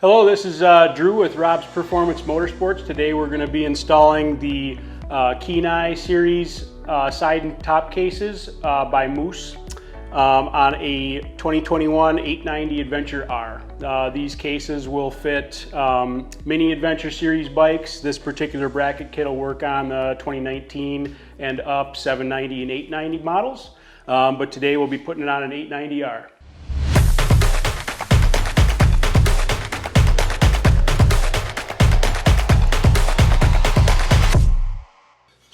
Hello, this is Drew with Rob's Performance Motorsports. Today we're going to be installing the Kenai series side and top cases by Moose on a 2021 890 Adventure R. These cases will fit mini Adventure Series bikes. This particular bracket kit will work on the 2019 and up 790 and 890 models, but today we'll be putting it on an 890R.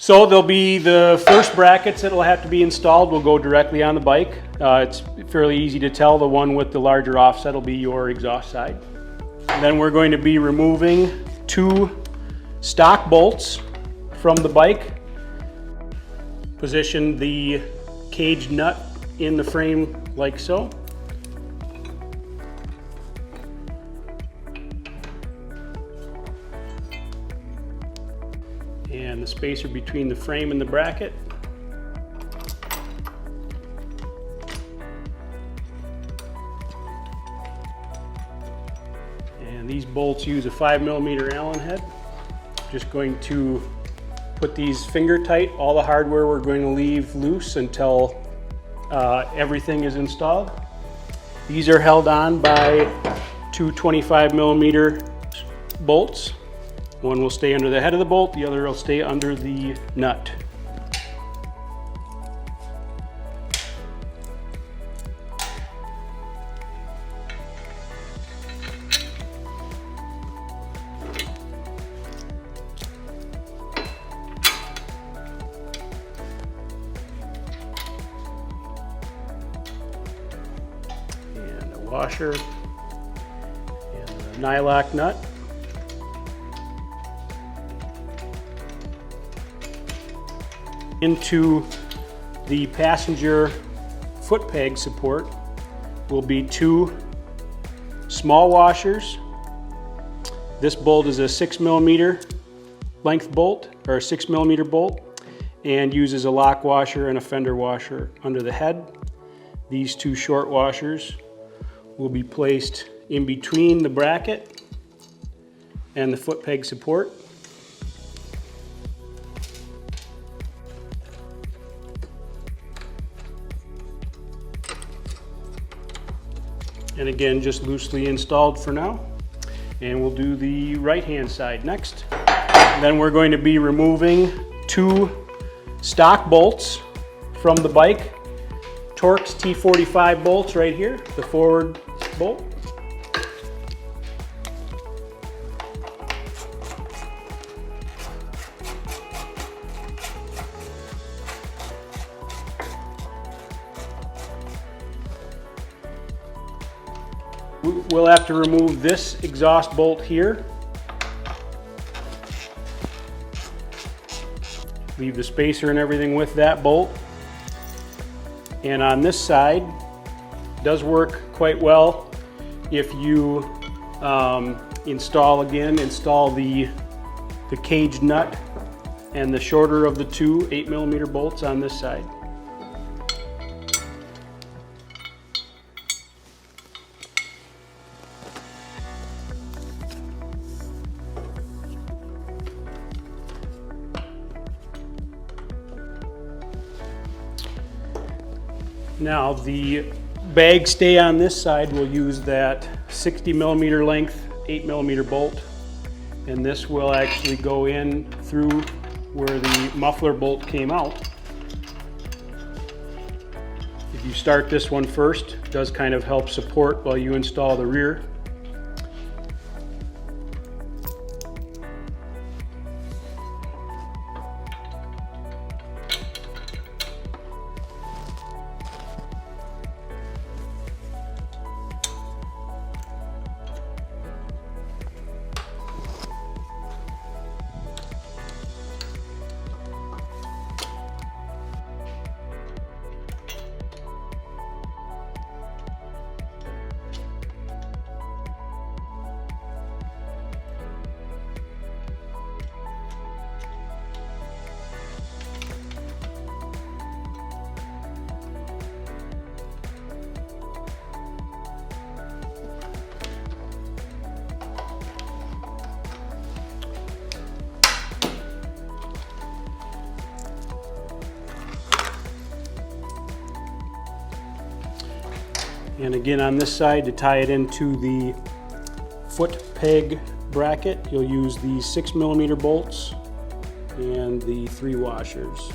So there'll be the first brackets that will have to be installed will go directly on the bike. It's fairly easy to tell. The one with the larger offset will be your exhaust side. And then we're going to be removing 2 stock bolts from the bike. Position the cage nut in the frame like so. And the spacer between the frame and the bracket. And these bolts use a 5mm Allen head. Just going to put these finger tight. All the hardware we're going to leave loose until everything is installed. These are held on by 2 25mm bolts. One will stay under the head of the bolt, the other will stay under the nut. And a washer and a nylock nut. Into the passenger foot peg support will be 2 small washers. This bolt is a 6mm length bolt, or a 6mm bolt, and uses a lock washer and a fender washer under the head. These 2 short washers will be placed in between the bracket and the foot peg support. And again, just loosely installed for now. And we'll do the right-hand side next. And then we're going to be removing 2 stock bolts from the bike. Torx T45 bolts right here, the forward bolt. We'll have to remove this exhaust bolt here. Leave the spacer and everything with that bolt. And on this side, it does work quite well if you install the cage nut and the shorter of the 2 8mm bolts on this side. Now the bag stay on this side will use that 60mm length 8mm bolt, and this will actually go in through where the muffler bolt came out. If you start this one first, it does kind of help support while you install the rear. And again on this side, to tie it into the foot peg bracket, you'll use the 6mm bolts and the 3 washers.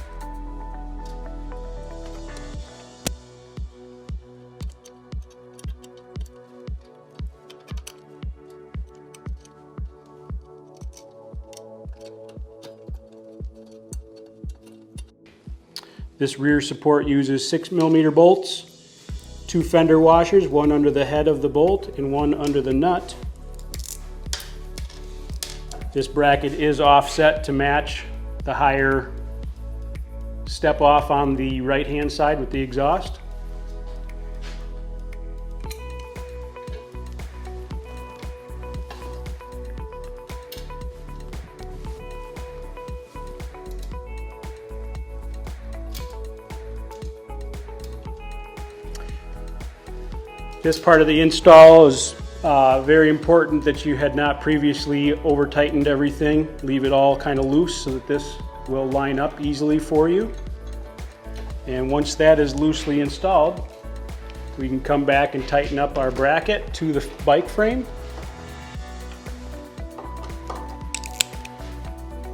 This rear support uses 6mm bolts, 2 fender washers, one under the head of the bolt and one under the nut. This bracket is offset to match the higher step off on the right hand side with the exhaust. This part of the install is very important that you had not previously over tightened everything. Leave it all kind of loose so that this will line up easily for you. And once that is loosely installed, we can come back and tighten up our bracket to the bike frame.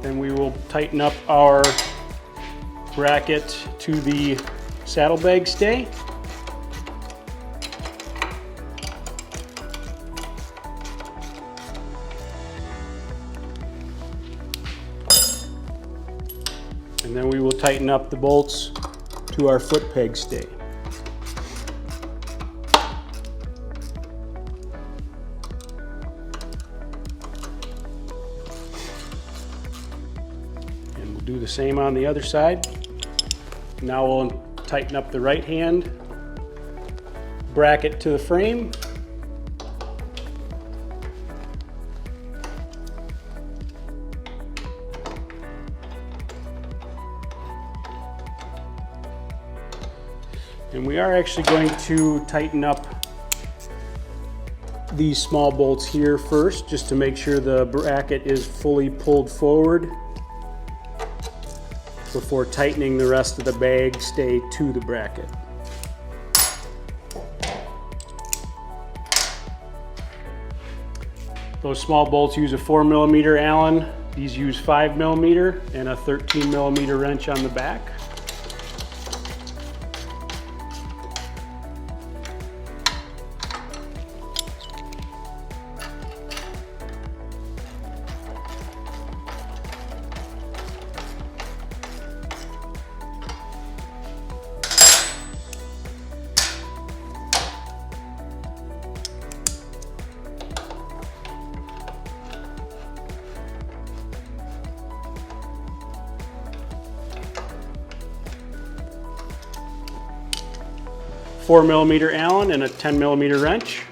Then we will tighten up our bracket to the saddlebag stay. And then we will tighten up the bolts to our foot peg stay. And we'll do the same on the other side. Now we'll tighten up the right hand bracket to the frame. And we are actually going to tighten up these small bolts here first, just to make sure the bracket is fully pulled forward before tightening the rest of the bag stay to the bracket. Those small bolts use a 4mm Allen. These use 5mm and a 13mm wrench on the back. A 4mm Allen and a 10mm wrench.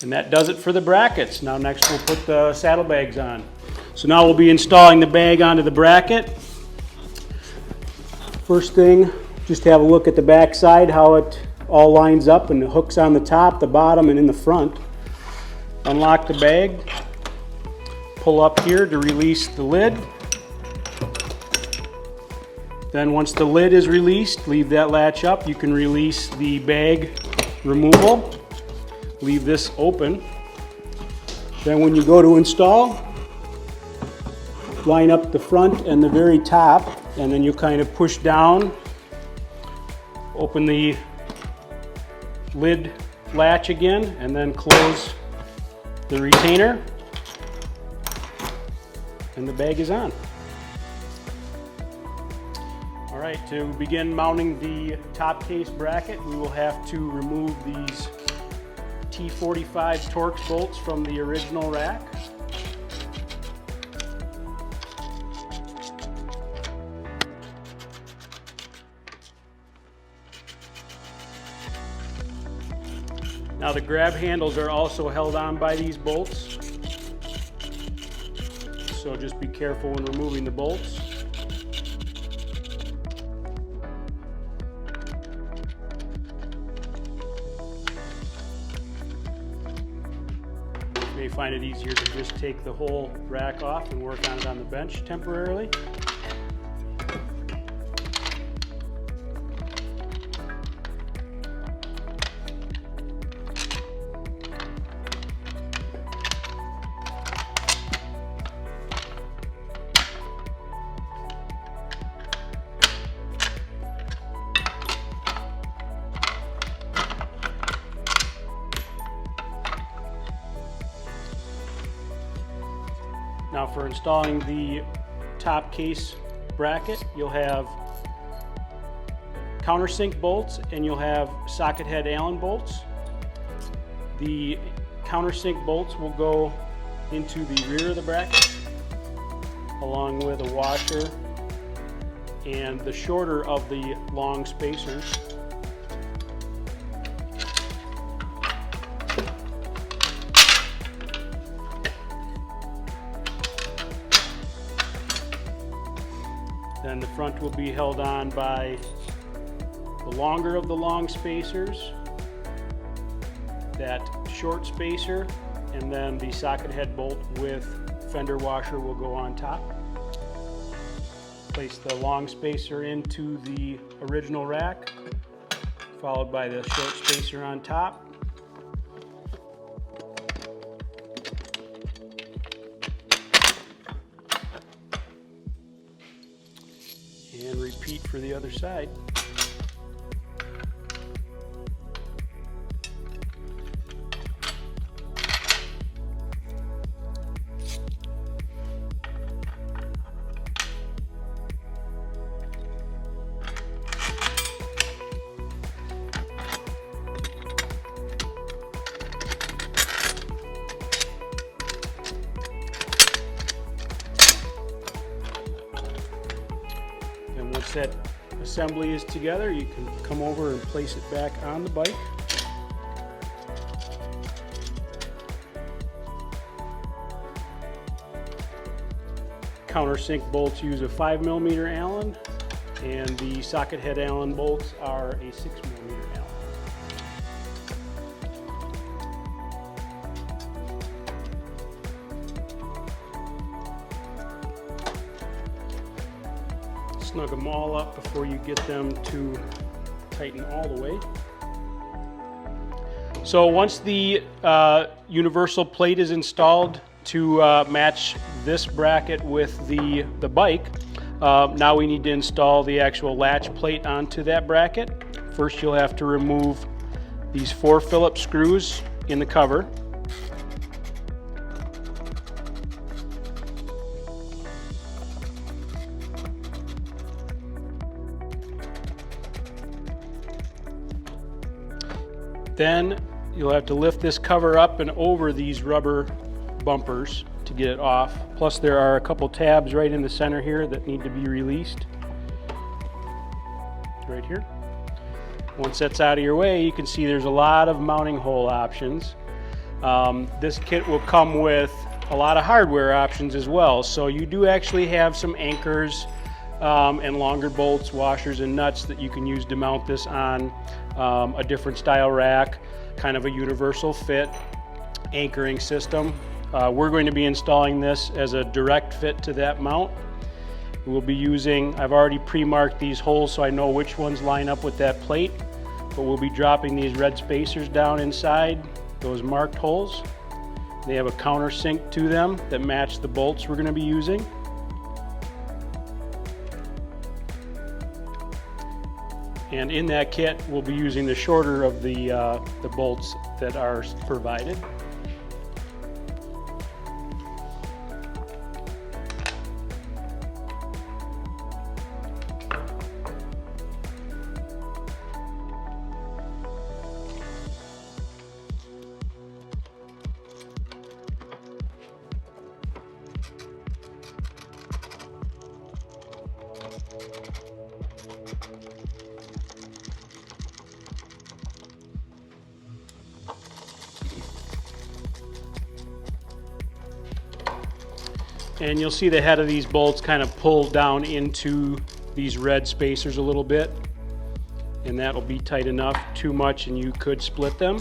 And that does it for the brackets. Now next we'll put the saddlebags on. So now we'll be installing the bag onto the bracket. First thing, just have a look at the back side, how it all lines up, and the hooks on the top, the bottom, and in the front. Unlock the bag, pull up here to release the lid. Then once the lid is released, leave that latch up. You can release the bag removal. Leave this open. Then when you go to install, line up the front and the very top, and then you kind of push down, open the lid latch again, and then close the retainer, and the bag is on. All right, to begin mounting the top case bracket, we will have to remove these T45 Torx bolts from the original rack. Now the grab handles are also held on by these bolts, so just be careful when removing the bolts. find it easier to just take the whole rack off and work on it on the bench temporarily. Now for installing the top case bracket, you'll have countersink bolts and you'll have socket head Allen bolts. The countersink bolts will go into the rear of the bracket along with a washer and the shorter of the long spacers. Then the front will be held on by the longer of the long spacers, that short spacer, and then the socket head bolt with fender washer will go on top. Place the long spacer into the original rack, followed by the short spacer on top. And repeat for the other side. And once that assembly is together, you can come over and place it back on the bike. Countersink bolts use a 5mm Allen, and the socket head Allen bolts are a 6mm Allen. Snug them all up before you get them to tighten all the way. So once the universal plate is installed to match this bracket with the bike, now we need to install the actual latch plate onto that bracket. First you'll have to remove these 4 Phillips screws in the cover. Then you'll have to lift this cover up and over these rubber bumpers to get it off. Plus there are a couple tabs right in the center here that need to be released. Right here. Once that's out of your way, you can see there's a lot of mounting hole options. This kit will come with a lot of hardware options as well. So you do actually have some anchors and longer bolts, washers, and nuts that you can use to mount this on a different style rack, kind of a universal fit anchoring system. We're going to be installing this as a direct fit to that mount. We'll be using, I've already pre-marked these holes so I know which ones line up with that plate, but we'll be dropping these red spacers down inside those marked holes. They have a countersink to them that match the bolts we're going to be using. And in that kit, we'll be using the shorter of the bolts that are provided. And you'll see the head of these bolts kind of pull down into these red spacers a little bit, and that'll be tight enough. Too much and you could split them.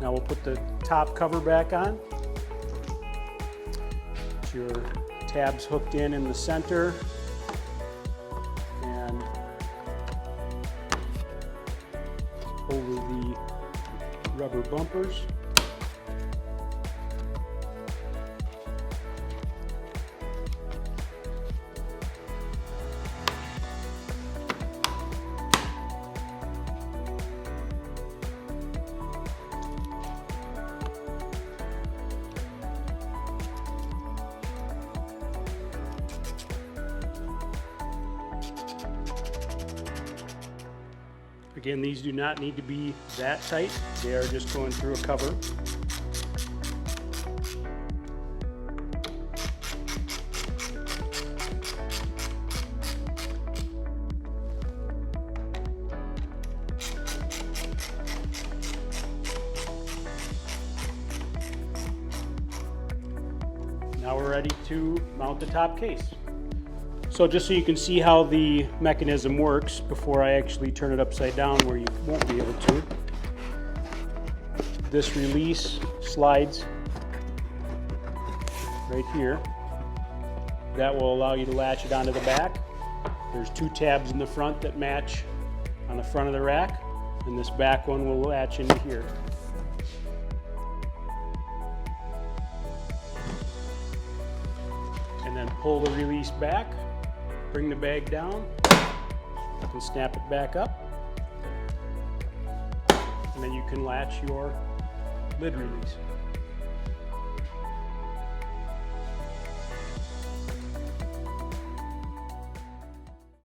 Now we'll put the top cover back on. Get your tabs hooked in the center. And over the rubber bumpers. Again, these do not need to be that tight. They are just going through a cover. Now we're ready to mount the top case. So just so you can see how the mechanism works before I actually turn it upside down where you won't be able to. This release slides right here. That will allow you to latch it onto the back. There's two tabs in the front that match on the front of the rack, and this back one will latch into here. And then pull the release back. Bring the bag down, you can snap it back up, and then you can latch your lid release.